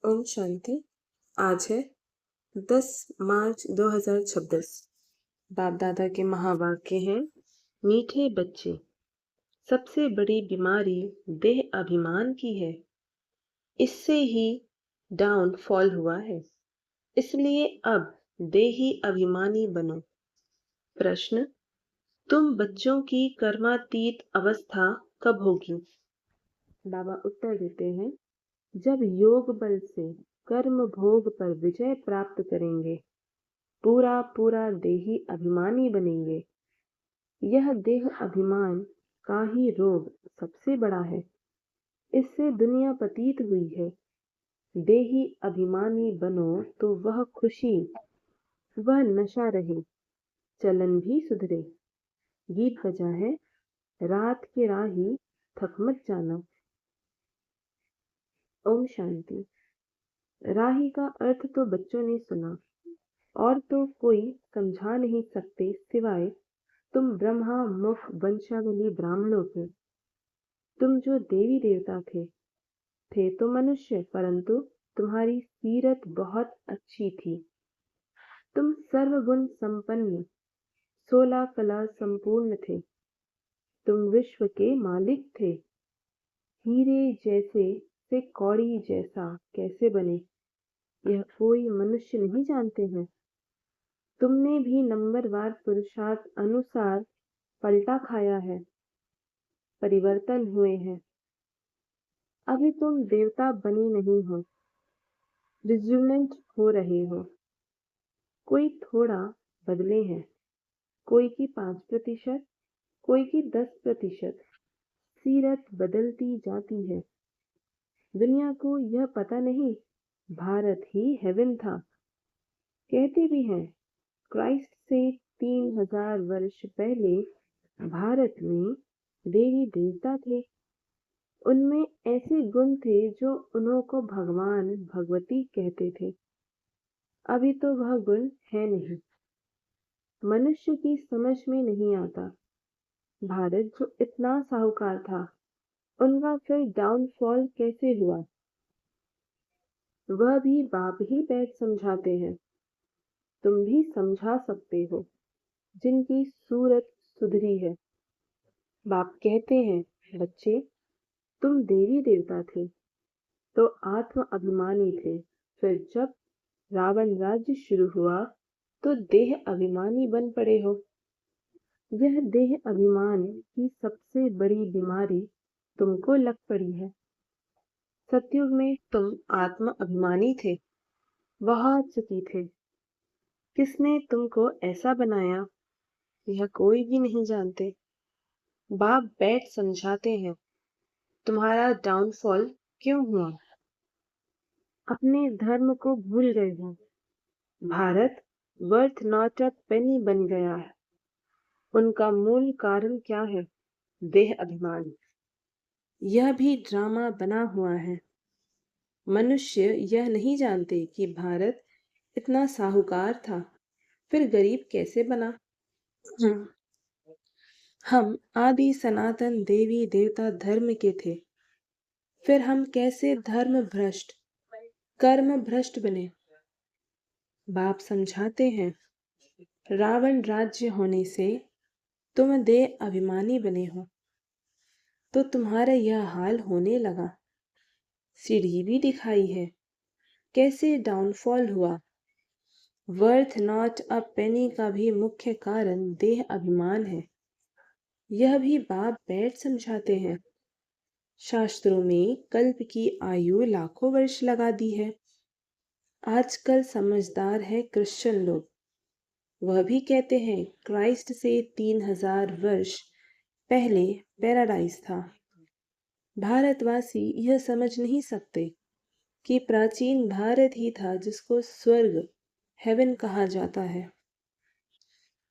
ओम शांति। आज है 10 मार्च 2026। बाप दादा के महावाक्य हैं, मीठे बच्चे, सबसे बड़ी बीमारी देह अभिमान की है। इससे ही डाउनफॉल हुआ है। इसलिए अब देही अभिमानी बनो। प्रश्न, तुम बच्चों की कर्मातीत अवस्था कब होगी? बाबा उत्तर देते हैं, जब योग बल से कर्म भोग पर विजय प्राप्त करेंगे, पूरा पूरा देही अभिमानी बनेंगे। यह देह अभिमान का ही रोग सबसे बड़ा है। इससे दुनिया पतित हुई है। देही अभिमानी बनो तो वह खुशी, वह नशा रहे, चलन भी सुधरे। गीत बजा है, रात के राही थक मत जाना। ओम शांति। राही का अर्थ तो बच्चों ने सुना, और तो कोई समझा नहीं सकते सिवाय तुम ब्रह्मा मुख वंशावली ब्राह्मणों के। तुम जो देवी देवता थे तो मनुष्य, परंतु तुम्हारी सीरत बहुत अच्छी थी। तुम सर्वगुण संपन्न, 16 कला संपूर्ण थे। तुम विश्व के मालिक थे। हीरे जैसे से कौड़ी जैसा कैसे बने, यह कोई मनुष्य नहीं जानते हैं। तुमने भी नंबरवार पुरुषार्थ अनुसार पलटा खाया है, परिवर्तन हुए हैं। अभी तुम देवता बने नहीं हो, रिजुलेंट हो रहे हो। कोई थोड़ा बदले हैं, कोई की 5%, कोई की 10%। सीरत बदलती जाती है। दुनिया को यह पता नहीं, भारत ही हेवन था। कहते भी हैं, क्राइस्ट से 3000 वर्ष पहले भारत में देवी देवता थे। उनमें ऐसे गुण थे जो उन्हों को भगवान भगवती कहते थे। अभी तो वह गुण है नहीं, मनुष्य की समझ में नहीं आता। भारत जो इतना साहूकार था, उनका फिर डाउनफॉल कैसे हुआ? वह भी बाप ही बैठ समझाते हैं। तुम भी समझा सकते हो, जिनकी सूरत सुधरी है। बाप कहते हैं, बच्चे, तुम देवी देवता थे तो आत्म अभिमानी थे। फिर जब रावण राज्य शुरू हुआ तो देह अभिमानी बन पड़े हो। यह देह अभिमान की सबसे बड़ी बीमारी तुमको लग पड़ी है। सतयुग में तुम आत्म अभिमानी थे, बहुत सुखी थे। किसने तुमको ऐसा बनाया, यह कोई भी नहीं जानते। बाप बैठ समझाते हैं, तुम्हारा डाउनफॉल क्यों हुआ? अपने धर्म को भूल गए हो। भारत वर्थ नॉट अ पेनी बन गया है। उनका मूल कारण क्या है? देह अभिमान। यह भी ड्रामा बना हुआ है। मनुष्य यह नहीं जानते कि भारत इतना साहूकार था, फिर गरीब कैसे बना। हम आदि सनातन देवी देवता धर्म के थे, फिर हम कैसे धर्म भ्रष्ट, कर्म भ्रष्ट बने। बाप समझाते हैं, रावण राज्य होने से तुम देह अभिमानी बने हो, तो तुम्हारा यह हाल होने लगा। सीढ़ी भी दिखाई है, कैसे डाउनफॉल हुआ। वर्थ नॉट अ पेनी का भी मुख्य कारण देह अभिमान है। यह भी बाप बैठ समझाते हैं। शास्त्रों में कल्प की आयु लाखों वर्ष लगा दी है। आजकल समझदार है क्रिश्चियन लोग, वह भी कहते हैं क्राइस्ट से 3000 वर्ष पहले पैराडाइज था। भारतवासी यह समझ नहीं सकते कि प्राचीन भारत ही था जिसको स्वर्ग, हेवन कहा जाता है।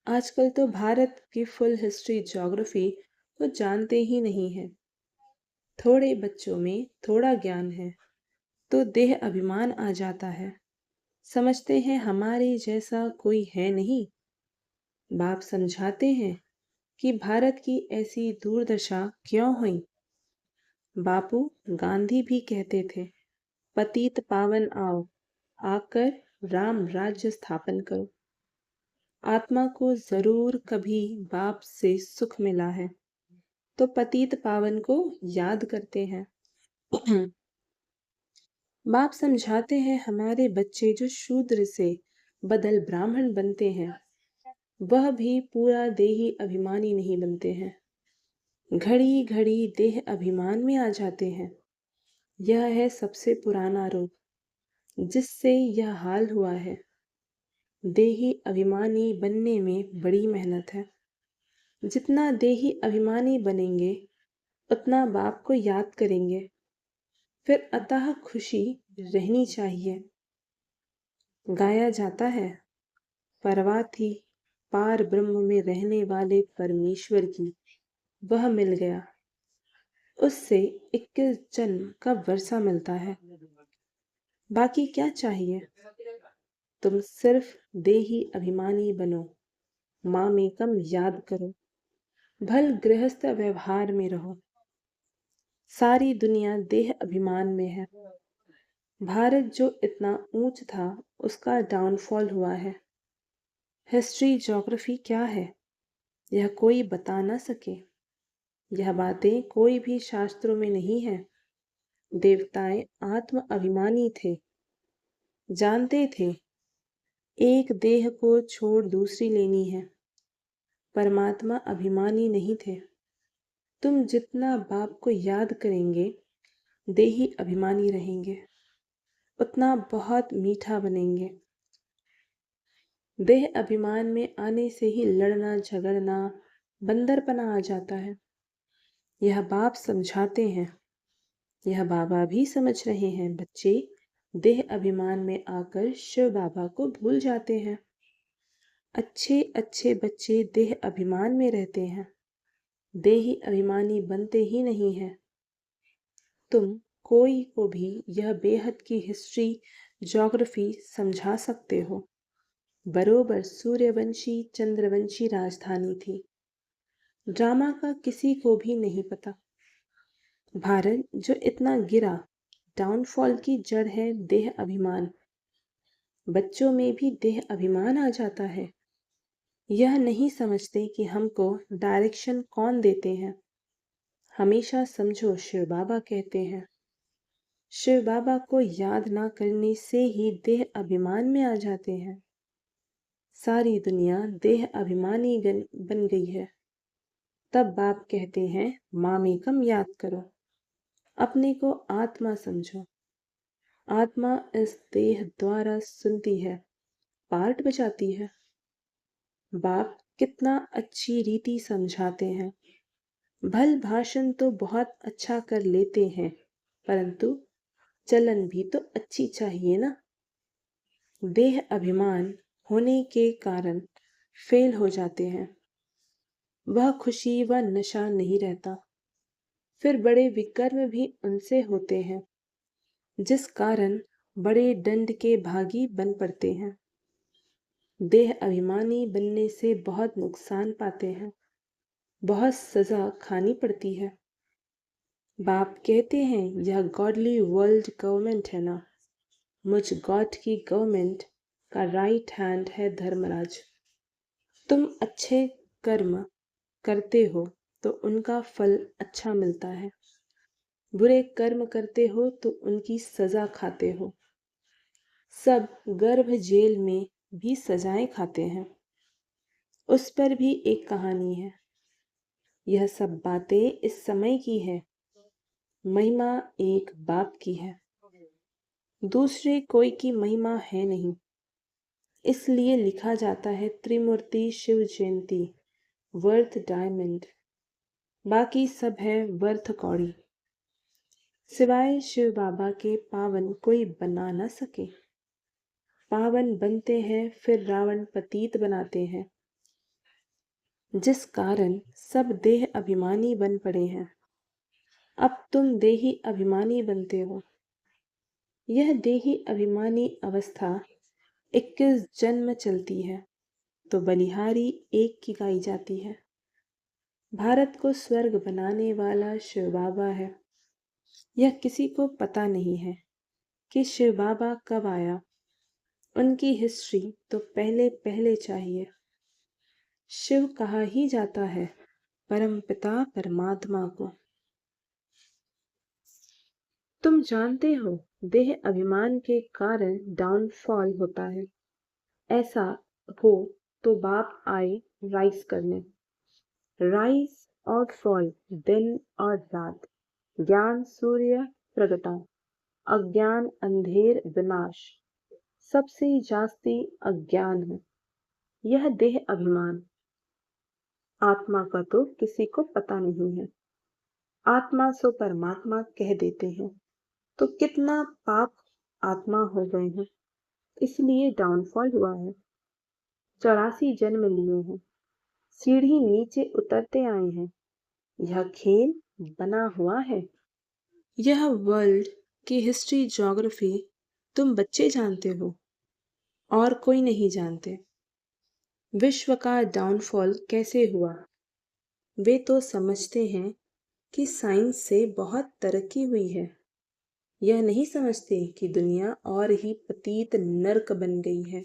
आजकल तो भारत की फुल हिस्ट्री, ज्योग्राफी तो जानते ही नहीं है। थोड़े बच्चों में थोड़ा ज्ञान है तो देह अभिमान आ जाता है। समझते हैं हमारे जैसा कोई है नहीं। बाप समझाते हैं कि भारत की ऐसी दुर्दशा क्यों हुई। बापू गांधी भी कहते थे, पतित पावन आओ, आकर राम राज्य स्थापन करो। आत्मा को जरूर कभी बाप से सुख मिला है, तो पतित पावन को याद करते हैं। बाप समझाते हैं हमारे बच्चे जो शूद्र से बदल ब्राह्मण बनते हैं, वह भी पूरा देही अभिमानी नहीं बनते हैं। घड़ी घड़ी देह अभिमान में आ जाते हैं। यह है सबसे पुराना रोग, जिससे यह हाल हुआ है। देही अभिमानी बनने में बड़ी मेहनत है। जितना देही अभिमानी बनेंगे, उतना बाप को याद करेंगे, फिर अतः खुशी रहनी चाहिए। गाया जाता है, परवाह थी पार ब्रह्म में रहने वाले परमेश्वर की, वह मिल गया, उससे 21 जन्म का वर्षा मिलता है। बाकी क्या चाहिए? तुम सिर्फ देही अभिमानी बनो, माँ में कम याद करो, भल गृहस्थ व्यवहार में रहो। सारी दुनिया देह अभिमान में है। भारत जो इतना ऊंच था, उसका डाउनफॉल हुआ है। हिस्ट्री ज्योग्राफी क्या है, यह कोई बता ना सके। यह बातें कोई भी शास्त्रों में नहीं है। देवताएं आत्म अभिमानी थे, जानते थे एक देह को छोड़ दूसरी लेनी है। परमात्मा अभिमानी नहीं थे। तुम जितना बाप को याद करेंगे, देही अभिमानी रहेंगे, उतना बहुत मीठा बनेंगे। देह अभिमान में आने से ही लड़ना झगड़ना बंदरपना आ जाता है। यह बाप समझाते हैं, यह बाबा भी समझ रहे हैं। बच्चे देह अभिमान में आकर शिव बाबा को भूल जाते हैं। अच्छे अच्छे बच्चे देह अभिमान में रहते हैं, देही अभिमानी बनते ही नहीं हैं। तुम कोई को भी यह बेहद की हिस्ट्री ज्योग्राफी समझा सकते हो। बरोबर सूर्यवंशी चंद्रवंशी राजधानी थी। ड्रामा का किसी को भी नहीं पता। भारत जो इतना गिरा, डाउनफॉल की जड़ है देह अभिमान। बच्चों में भी देह अभिमान आ जाता है। यह नहीं समझते कि हमको डायरेक्शन कौन देते हैं। हमेशा समझो शिव बाबा कहते हैं। शिव बाबा को याद ना करने से ही देह अभिमान में आ जाते हैं। सारी दुनिया देह अभिमानी बन गई है। तब बाप कहते हैं, माँ में कम याद करो, अपने को आत्मा समझो। आत्मा इस देह द्वारा सुनती है, पार्ट बजाती है। बाप कितना अच्छी रीति समझाते हैं। भल भाषण तो बहुत अच्छा कर लेते हैं, परंतु चलन भी तो अच्छी चाहिए ना। देह अभिमान होने के कारण फेल हो जाते हैं। वह खुशी व नशा नहीं रहता। फिर बड़े विकर्म भी उनसे होते हैं, जिस कारण बड़े दंड के भागी बन पड़ते हैं। देह अभिमानी बनने से बहुत नुकसान पाते हैं, बहुत सजा खानी पड़ती है। बाप कहते हैं, यह गॉडली वर्ल्ड गवर्नमेंट है ना। मुझ गॉड की गवर्नमेंट का राइट हैंड है धर्मराज। तुम अच्छे कर्म करते हो तो उनका फल अच्छा मिलता है। बुरे कर्म करते हो तो उनकी सजा खाते हो। सब गर्भ जेल में भी सजाएं खाते हैं। उस पर भी एक कहानी है। यह सब बातें इस समय की है। महिमा एक बाप की है, दूसरे कोई की महिमा है नहीं। इसलिए लिखा जाता है त्रिमूर्ति शिव जयंती वर्थ डायमंड, बाकी सब है वर्थ कौड़ी। सिवाय शिव बाबा के पावन कोई बना न सके। पावन बनते हैं फिर रावण पतित बनाते हैं, जिस कारण सब देह अभिमानी बन पड़े हैं। अब तुम देही अभिमानी बनते हो। यह देही अभिमानी अवस्था 21 जन्म चलती है, तो बलिहारी एक की गाई जाती है। भारत को स्वर्ग बनाने वाला शिव बाबा है। यह किसी को पता नहीं है कि शिव बाबा कब आया, उनकी हिस्ट्री तो पहले पहले चाहिए। शिव कहा ही जाता है परमपिता परमात्मा को। तुम जानते हो देह अभिमान के कारण डाउनफॉल होता है। ऐसा हो तो बाप आए राइज करने। राइज और फॉल दिन और रात, ज्ञान सूर्य प्रगटा, अज्ञान अंधेर विनाश। सबसे जास्ती अज्ञान है यह देह अभिमान। आत्मा का तो किसी को पता नहीं है। आत्मा सो परमात्मा कह देते हैं तो कितना पाप आत्मा हो गए हैं, इसलिए डाउनफॉल हुआ है। 84 जन्म लिए हैं, सीढ़ी नीचे उतरते आए हैं। यह खेल बना हुआ है। यह वर्ल्ड की हिस्ट्री ज्योग्राफी तुम बच्चे जानते हो और कोई नहीं जानते। विश्व का डाउनफॉल कैसे हुआ वे तो समझते हैं कि साइंस से बहुत तरक्की हुई है। यह नहीं समझते कि दुनिया और ही पतित नर्क बन गई है।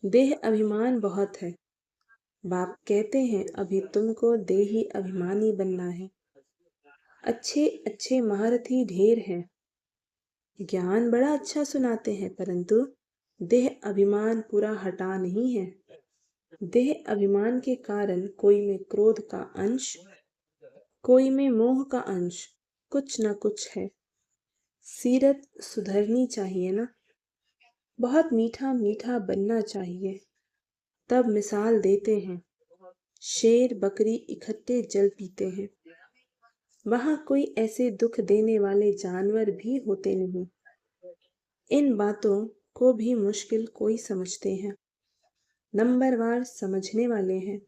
देह अभिमान बहुत है। बाप कहते हैं अभी तुमको देही अभिमानी बनना है। अच्छे अच्छे महारथी ढेर हैं, ज्ञान बड़ा अच्छा सुनाते हैं, परंतु देह अभिमान पूरा हटा नहीं है। देह अभिमान के कारण कोई में क्रोध का अंश, कोई में मोह का अंश, कुछ न कुछ है। सीरत सुधरनी चाहिए ना, बहुत मीठा मीठा बनना चाहिए। तब मिसाल देते हैं, शेर बकरी इकट्ठे जल पीते हैं। वहां कोई ऐसे दुख देने वाले जानवर भी होते नहीं। इन बातों को भी मुश्किल कोई समझते हैं, नंबरवार समझने वाले हैं।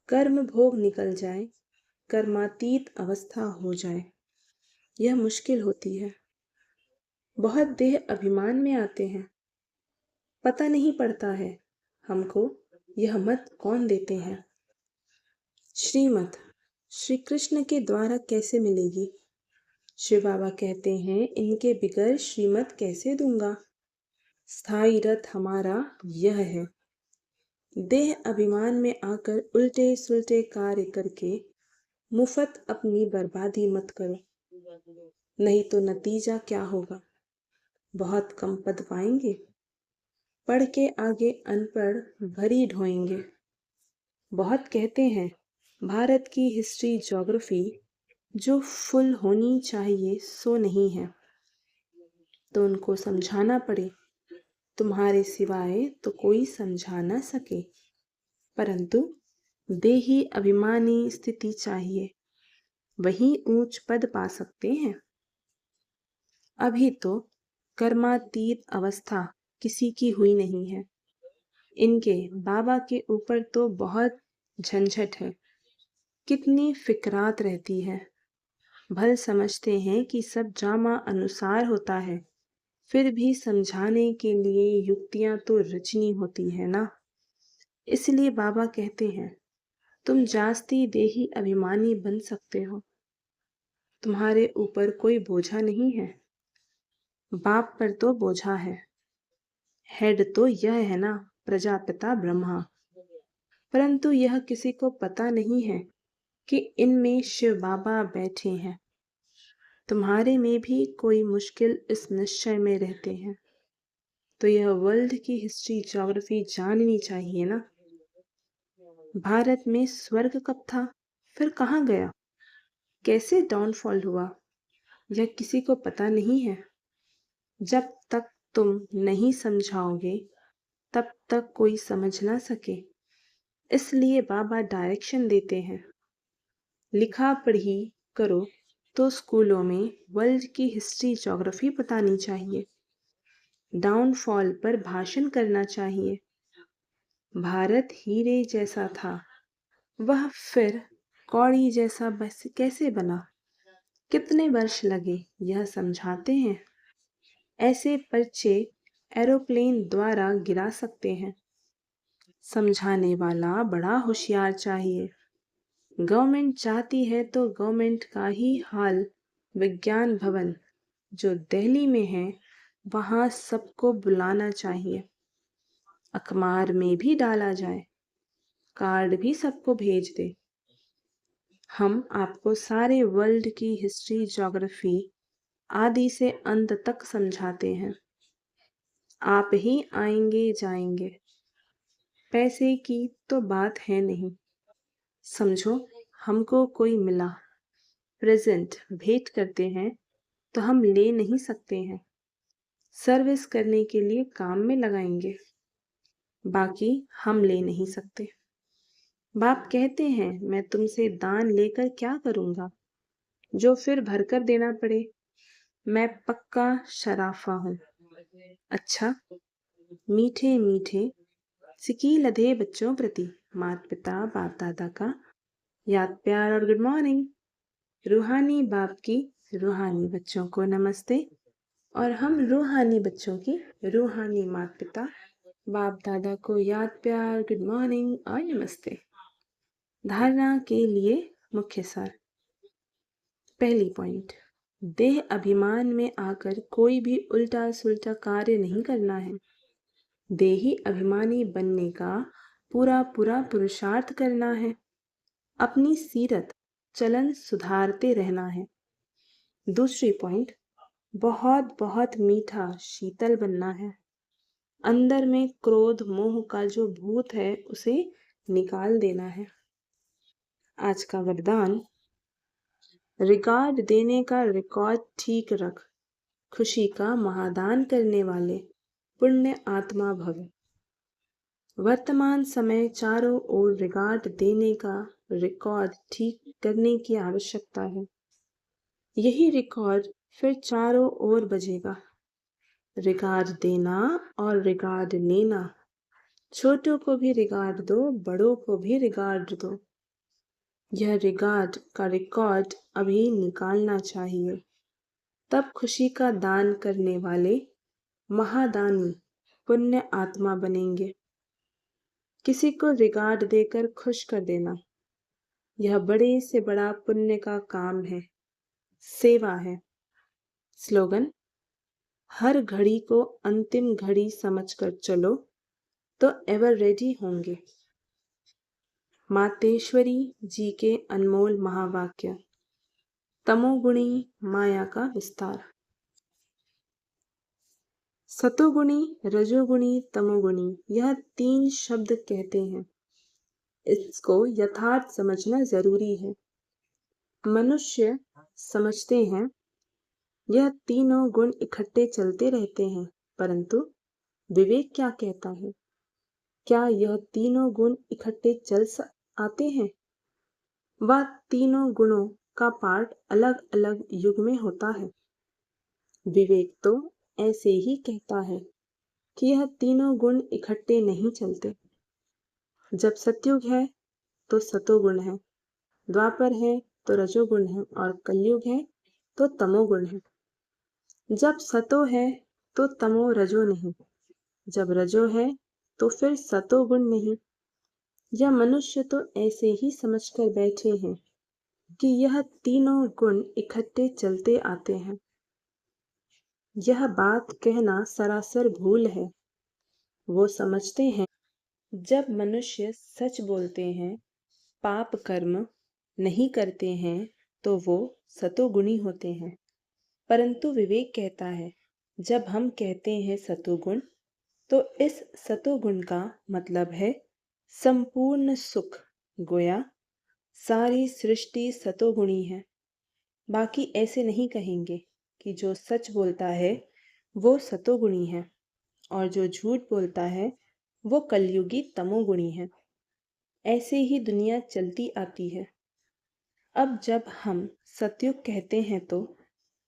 कर्म भोग निकल जाए, कर्मातीत अवस्था हो जाए, यह मुश्किल होती है। बहुत देह अभिमान में आते हैं, पता नहीं पड़ता है हमको यह मत कौन देते हैं। श्रीमत श्री कृष्ण के द्वारा कैसे मिलेगी? शिव बाबा कहते हैं इनके बिगर श्रीमत कैसे दूंगा। स्थायी रथ हमारा यह है। देह अभिमान में आकर उल्टे सुलटे कार्य करके मुफ्त अपनी बर्बादी मत करो, नहीं तो नतीजा क्या होगा? बहुत कम पद पाएंगे, पढ़ के आगे अनपढ़ भरी ढोएंगे। बहुत कहते हैं भारत की हिस्ट्री ज्योग्राफी जो फुल होनी चाहिए सो नहीं है, तो उनको समझाना पड़े। तुम्हारे सिवाय तो कोई समझा न सके, परंतु देही अभिमानी स्थिति चाहिए, वही ऊंच पद पा सकते हैं। अभी तो कर्मातीत अवस्था किसी की हुई नहीं है। इनके बाबा के ऊपर तो बहुत झंझट है, कितनी फिक्रात रहती है। भल समझते हैं कि सब ड्रामा अनुसार होता है, फिर भी समझाने के लिए युक्तियां तो रचनी होती है ना। इसलिए बाबा कहते हैं तुम जास्ती देही अभिमानी बन सकते हो, तुम्हारे ऊपर कोई बोझा नहीं है। बाप पर तो बोझा है, हेड तो यह है ना, प्रजापिता ब्रह्मा। परंतु यह किसी को पता नहीं है कि इनमें शिव बाबा बैठे हैं। तुम्हारे में भी कोई मुश्किल इस निश्चय में रहते हैं, तो यह वर्ल्ड की हिस्ट्री ज्योग्राफी जाननी चाहिए ना। भारत में स्वर्ग कब था, फिर कहाँ गया, कैसे डाउनफॉल हुआ, यह किसी को पता नहीं है। जब तक तुम नहीं समझाओगे तब तक कोई समझ ना सके। इसलिए बाबा डायरेक्शन देते हैं, लिखा पढ़ी करो तो स्कूलों में वर्ल्ड की हिस्ट्री ज्योग्राफी बतानी चाहिए, डाउनफॉल पर भाषण करना चाहिए। भारत हीरे जैसा था, वह फिर कौड़ी जैसा बस कैसे बना, कितने वर्ष लगे, यह समझाते हैं। ऐसे पर्चे एरोप्लेन द्वारा गिरा सकते हैं। समझाने वाला बड़ा होशियार चाहिए। गवर्नमेंट चाहती है तो गवर्नमेंट का ही हाल विज्ञान भवन जो दिल्ली में है वहाँ सबको बुलाना चाहिए। अखबार में भी डाला जाए, कार्ड भी सबको भेज दे। हम आपको सारे वर्ल्ड की हिस्ट्री, ज्योग्राफी आदि से अंत तक समझाते हैं। आप ही आएंगे जाएंगे, पैसे की तो बात है नहीं। समझो हमको कोई मिला, प्रेजेंट भेंट करते हैं तो हम ले नहीं सकते हैं, सर्विस करने के लिए काम में लगाएंगे, बाकी हम ले नहीं सकते। बाप कहते हैं मैं तुमसे दान लेकर क्या करूंगा जो फिर भरकर देना पड़े। मैं पक्का शराफा हूँ। अच्छा, मीठे मीठे सिकी लधे बच्चों प्रति माता पिता बाप दादा का याद प्यार और गुड मॉर्निंग। रूहानी बाप की रूहानी बच्चों को नमस्ते, और हम रूहानी बच्चों की रूहानी माता पिता बाप दादा को याद प्यार गुड मॉर्निंग और नमस्ते। धारणा के लिए मुख्य सार। पहली पॉइंट, देह अभिमान में आकर कोई भी उल्टा सुल्टा कार्य नहीं करना है। देही अभिमानी बनने का पूरा पूरा पुरुषार्थ करना है। अपनी सीरत चलन सुधारते रहना है। दूसरी पॉइंट, बहुत बहुत मीठा शीतल बनना है। अंदर में क्रोध मोह का जो भूत है उसे निकाल देना है। आज का वरदान, रिकॉर्ड देने का रिकॉर्ड ठीक रख, खुशी का महादान करने वाले पुण्य आत्मा भव। वर्तमान समय चारों ओर रिकॉर्ड देने का रिकॉर्ड ठीक करने की आवश्यकता है। यही रिकॉर्ड फिर चारों ओर बजेगा। रिकॉर्ड देना और रिकॉर्ड लेना, छोटों को भी रिकॉर्ड दो, बड़ों को भी रिकॉर्ड दो। यह रिकॉर्ड का रिकॉर्ड अभी निकालना चाहिए, तब खुशी का दान करने वाले महादानी पुण्य आत्मा बनेंगे। किसी को रिकॉर्ड देकर खुश कर देना, यह बड़े से बड़ा पुण्य का काम है, सेवा है। स्लोगन, हर घड़ी को अंतिम घड़ी समझकर चलो तो एवर रेडी होंगे। मातेश्वरी जी के अनमोल महावाक्य। तमोगुणी माया का विस्तार। सतोगुणी, रजोगुणी, तमोगुणी, यह 3 शब्द कहते हैं। इसको यथार्थ समझना जरूरी है। मनुष्य समझते हैं यह तीनों गुण इकट्ठे चलते रहते हैं, परंतु विवेक क्या कहता है? क्या यह तीनों गुण इकट्ठे आते हैं? वह तीनों गुणों का पाठ अलग अलग युग में होता है। विवेक तो ऐसे ही कहता है कि यह तीनों गुण इकट्ठे नहीं चलते। जब सतयुग है तो सतोगुण है, द्वापर है तो रजोगुण है, और कलयुग है तो तमोगुण है। जब सतो है तो तमो रजो नहीं, जब रजो है तो फिर सतोगुण नहीं। यह मनुष्य तो ऐसे ही समझकर बैठे हैं कि यह तीनों गुण इकट्ठे चलते आते हैं। यह बात कहना सरासर भूल है। वो समझते हैं जब मनुष्य सच बोलते हैं, पाप कर्म नहीं करते हैं तो वो सतोगुणी होते हैं। परंतु विवेक कहता है जब हम कहते हैं सतोगुण, तो इस सतोगुण का मतलब है संपूर्ण सुख। गोया सारी सृष्टि सतोगुणी है। बाकी ऐसे नहीं कहेंगे कि जो सच बोलता है वो सतोगुणी है और जो झूठ बोलता है वो कलयुगी तमोगुणी है। ऐसे ही दुनिया चलती आती है। अब जब हम सतयुग कहते हैं तो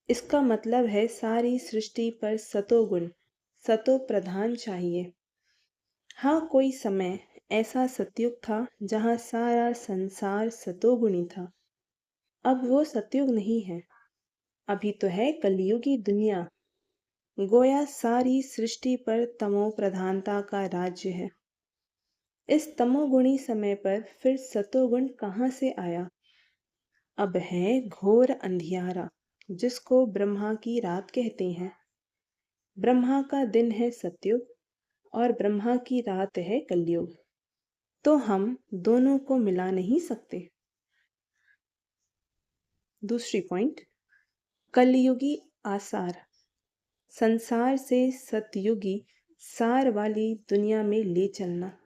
इसका मतलब है सारी सृष्टि पर सतोगुण, सतो प्रधान चाहिए। हाँ, कोई समय ऐसा सतयुग था जहाँ सारा संसार सतोगुणी था। अब वो सतयुग नहीं है, अभी तो है कलयुगी दुनिया। गोया सारी सृष्टि पर तमो प्रधानता का राज्य है। इस तमोगुणी समय पर फिर सतोगुण कहाँ से आया? अब है घोर अंधियारा, जिसको ब्रह्मा की रात कहते हैं। ब्रह्मा का दिन है सतयुग और ब्रह्मा की रात है कलयुग, तो हम दोनों को मिला नहीं सकते। दूसरी पॉइंट, कलयुगी आसार, संसार से सतयुगी सार वाली दुनिया में ले चलना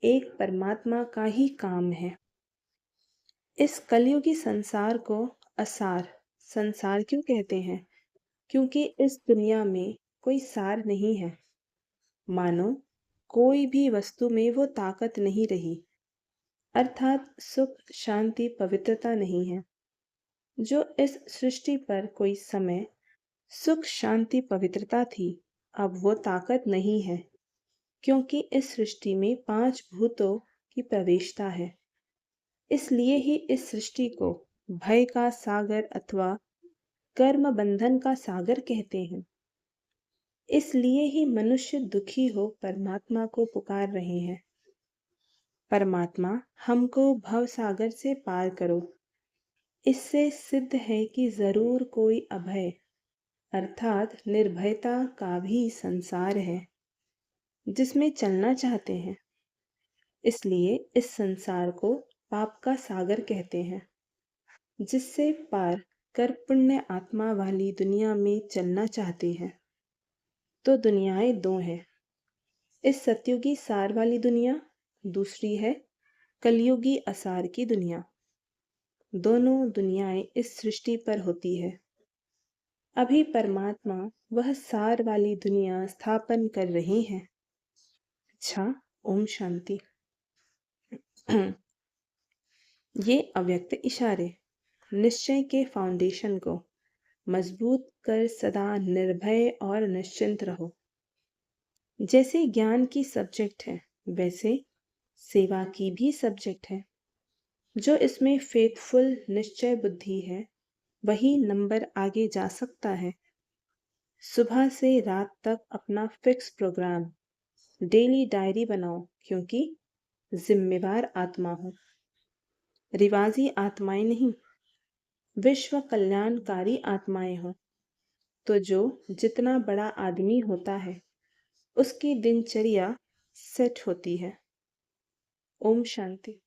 एक परमात्मा का ही काम है। इस कलयुगी संसार को असार संसार क्यों कहते हैं? क्योंकि इस दुनिया में कोई सार नहीं है। मानो कोई भी वस्तु में वो ताकत नहीं रही, अर्थात सुख शांति पवित्रता नहीं है। जो इस सृष्टि पर कोई समय सुख शांति पवित्रता थी, अब वो ताकत नहीं है, क्योंकि इस सृष्टि में 5 भूतों की प्रवेशता है। इसलिए ही इस सृष्टि को भय का सागर अथवा कर्म बंधन का सागर कहते हैं। इसलिए ही मनुष्य दुखी हो परमात्मा को पुकार रहे हैं, परमात्मा हमको भव सागर से पार करो। इससे सिद्ध है कि जरूर कोई अभय अर्थात निर्भयता का भी संसार है, जिसमें चलना चाहते हैं। इसलिए इस संसार को पाप का सागर कहते हैं, जिससे पार कर पुण्य आत्मा वाली दुनिया में चलना चाहते हैं। तो दुनियाएं दो हैं, इस सतयुगी सार वाली दुनिया, दूसरी है कलयुगी असार की दुनिया। दोनों दुनियाएं इस सृष्टि पर होती है। अभी परमात्मा वह सार वाली दुनिया स्थापन कर रहे हैं। अच्छा, ओम शांति। ये अव्यक्त इशारे निश्चय के फाउंडेशन को मजबूत कर सदा निर्भय और निश्चिंत रहो। जैसे ज्ञान की सब्जेक्ट है, वैसे सेवा की भी सब्जेक्ट है। जो इसमें फेथफुल निश्चय बुद्धि है, वही नंबर आगे जा सकता है। सुबह से रात तक अपना फिक्स प्रोग्राम, डेली डायरी बनाओ, क्योंकि जिम्मेवार आत्मा हो। रिवाजी आत्माएं नहीं, विश्व कल्याणकारी आत्माएं हो। तो जो जितना बड़ा आदमी होता है, उसकी दिनचर्या सेट होती है। ओम शांति।